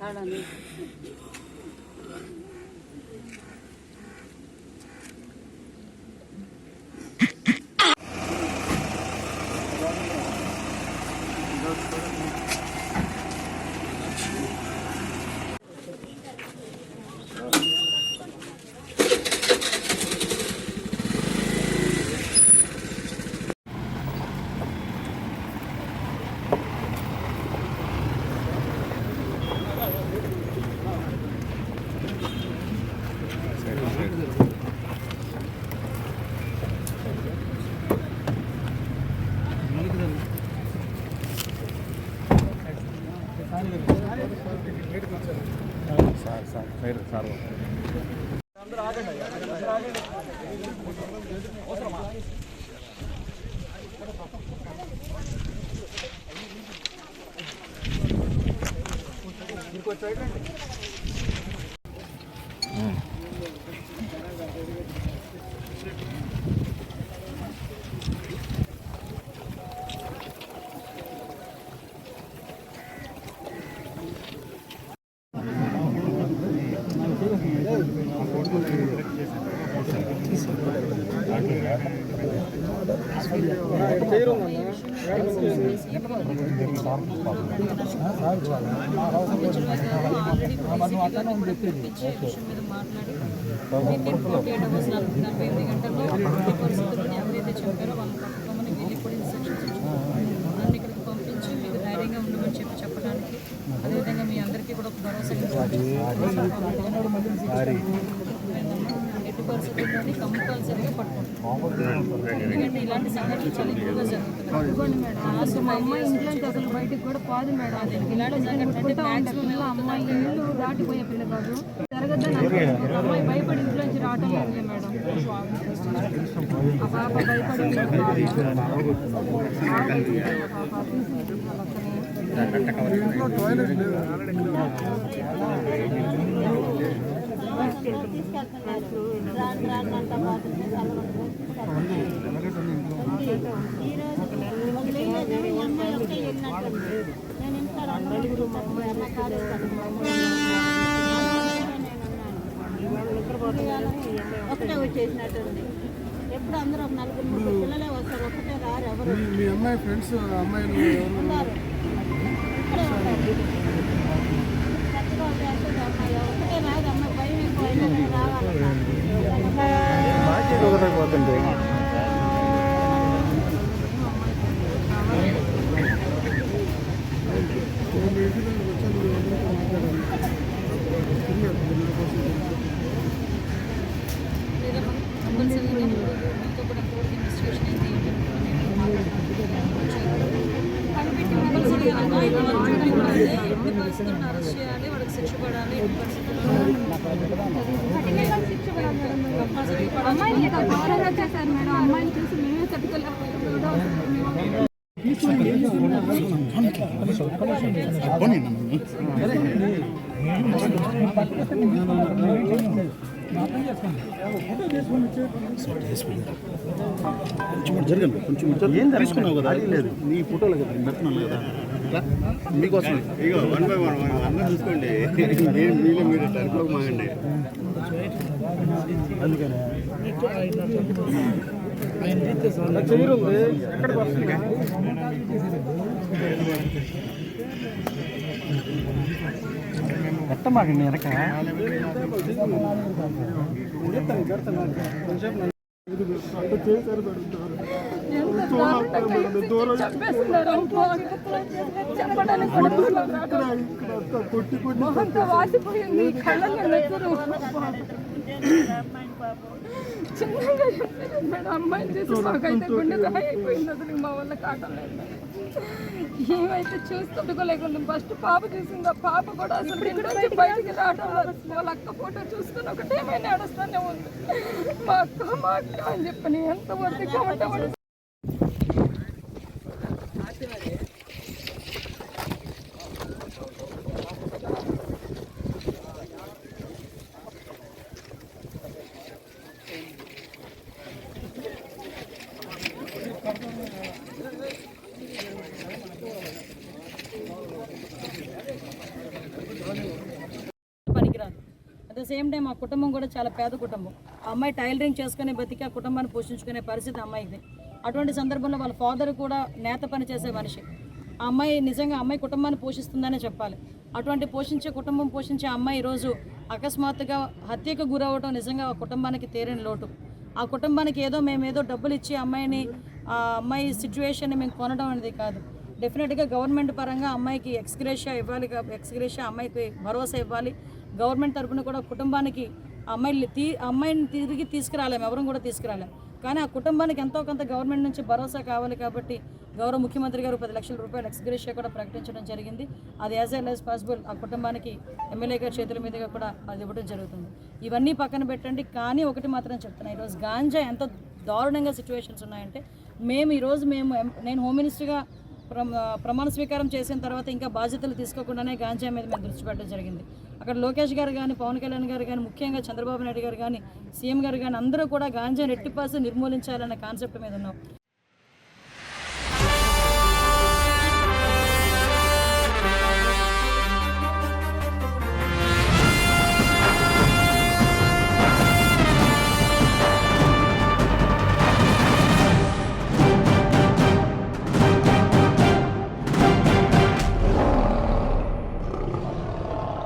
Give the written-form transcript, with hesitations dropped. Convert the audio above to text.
ఆడని సార్ చెప్పడానికి అదేవిధంగా మీ అందరికీ కూడా ఒక భరోసా ఎట్టి పరిస్థితుల్లోని కంపల్సరీగా పట్టుకుంటాం. ఎందుకంటే ఇలాంటి సంఘటనలు చాలా ఎక్కువగా జరుగుతున్నాయి. మా అమ్మాయి ఇంట్లోంచి అసలు బయటకు కూడా పోదు మేడం. ఇలాంటి సంఘటన అమ్మాయి ఇల్లు దాటిపోయే పిల్ల కాదు, జరగద్దని అమ్మాయి భయపడి ఇంట్లోంచి రావటం లేదు మేడం. ఆ పాప భయపడి ఒకటే వచ్చేసినట్టుంది. ఎప్పుడు అందరూ ఒక 4-3 పిల్లలే వస్తారు, ఒకటే రారు ఎవరు. మీ అమ్మాయి ఫ్రెండ్స్ అమ్మాయిలు ఉన్నారు, ఇక్కడే ఉంటారు. కొత్తగా వచ్చేస్తుంది అమ్మాయి, ఒకటే రాదు. అమ్మాయి భయం ఎక్కువ రావాలి. అరెస్ట్ చేయాలి, వాళ్ళకి శిక్ష పడాలి. అమ్మాయిని చేశారు మేడం. అమ్మాయిని చూసి మేమే తట్టుకోలేకపోయాం. కొంచెం ఏం తీసుకున్నావు కదా, అది లేదు నీ ఫోటోలు కదా పెడుతున్నాను కదా మీకోసం. ఇగో 1 by 1 అందరూ చూసుకోండి, మీరు టర్ఫ్లోకి మాగండి. అందుకనే ఎక్కడికి వస్తుంది ఎట్టమాగండి వెనక వాసిపోయింది. చిన్నగా మేడం అమ్మాయిని చేసి మాకైతే గుండె రాయి అయిపోయింది. అసలు మా వల్ల కాటం లేదు. ఏమైతే చూస్తుండలేకుండా ఫస్ట్ పాప చూసింది. ఆ పాప కూడా అసలు ఇంటి బయటికి రావడం వాళ్ళ అక్క ఫోటో చూసుకుని ఒకటేమైనా నడుస్తూనే ఉంది. మా అక్క అని చెప్పని ఎంత వద్దగా ఉంటామని Gracias. At the same time ఆ కుటుంబం కూడా చాలా పేద కుటుంబం. ఆ అమ్మాయి టైలరింగ్ చేసుకునే బతికి ఆ కుటుంబాన్ని పోషించుకునే పరిస్థితి అమ్మాయిది. అటువంటి సందర్భంలో వాళ్ళ ఫాదర్ కూడా నేత పని చేసే మనిషి. ఆ అమ్మాయి నిజంగా అమ్మాయి కుటుంబాన్ని పోషిస్తుందనే చెప్పాలి. అటువంటి కుటుంబం పోషించే అమ్మాయి ఈరోజు అకస్మాత్తుగా హత్యకు గురవడం నిజంగా ఆ కుటుంబానికి తీరని లోటు. ఆ కుటుంబానికి మేమేదో డబ్బులు ఇచ్చి ఆ అమ్మాయి సిచ్యువేషన్ని మేము కొనడం అనేది కాదు. డెఫినెట్గా గవర్నమెంట్ పరంగా అమ్మాయికి ఎక్స్గ్రేషియా ఇవ్వాలి, అమ్మాయికి భరోసా ఇవ్వాలి. గవర్నమెంట్ తరఫున కూడా కుటుంబానికి అమ్మాయిని తిరిగి తీసుకురాలేము, ఎవరు కూడా తీసుకురాలేము. కానీ ఆ కుటుంబానికి ఎంతో కొంత గవర్నమెంట్ నుంచి భరోసా కావాలి కాబట్టి గౌరవ ముఖ్యమంత్రి గారు 10 లక్షల రూపాయలు ఎక్స్గ్రేషియా కూడా ప్రకటించడం జరిగింది. అది యాజ్ ఎల్ యాజ్ పాసిబుల్ ఆ కుటుంబానికి ఎమ్మెల్యే గారి చేతుల మీదుగా కూడా అది ఇవ్వడం జరుగుతుంది. ఇవన్నీ పక్కన పెట్టండి, కానీ ఒకటి మాత్రం చెప్తున్నా, ఈరోజు గాంజా ఎంత దారుణంగా సిచ్యువేషన్స్ ఉన్నాయంటే నేను హోమ్ మినిస్టర్గా ప్రమాణ స్వీకారం చేసిన తర్వాత ఇంకా బాధ్యతలు తీసుకోకుండానే గాంజా మీద మేము దృష్టి పెట్టడం జరిగింది. అక్కడ లోకేష్ గారు కానీ, పవన్ కళ్యాణ్ గారు కానీ, ముఖ్యంగా చంద్రబాబు నాయుడు గారు కానీ, సీఎం గారు కానీ అందరూ కూడా గాంజాని 80% నిర్మూలించాలనే కాన్సెప్ట్ మీద ఉన్నాం.